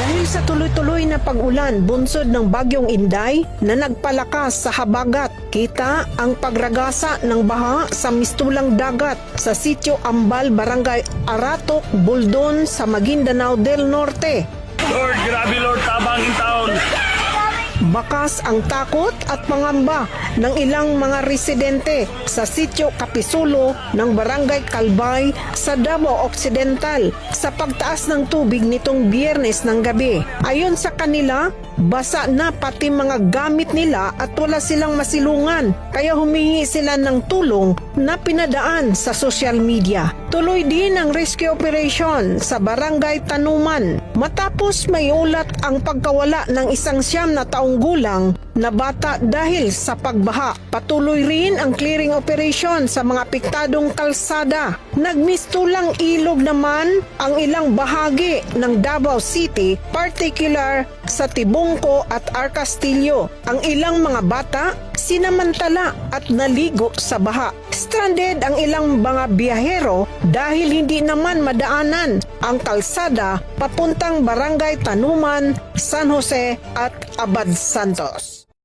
Dahil sa tuloy-tuloy na pag-ulan bunsod ng Bagyong Inday na nagpalakas sa habagat, kita ang pagragasa ng baha sa mistulang dagat sa Sitio Ambal, Barangay Aratok, Buldon sa Maguindanao del Norte. Lord, grabe Lord, tabang in town. Bakas ang takot at pangamba ng ilang mga residente sa Sitio Kapisulo ng Barangay Kalbay sa Davao Occidental sa pagtaas ng tubig nitong Biyernes ng gabi. Ayon sa kanila, basa na pati mga gamit nila at wala silang masilungan, kaya humingi sila ng tulong na pinadaan sa social media. Tuloy din ang rescue operation sa Barangay Tanuman matapos may ulat ang pagkawala ng isang 9 na taong gulang na bata dahil sa pagbaha. Patuloy rin ang clearing operation sa mga apektadong kalsada. Nagmistulang ilog naman ang ilang bahagi ng Davao City, particular sa Tibungco at Arcastillo. Ang ilang mga bata sinamantala at naligo sa baha. Stranded ang ilang mga biyahero dahil hindi naman madaanan ang kalsada papuntang Barangay Tanuman, San Jose at Abad Santos.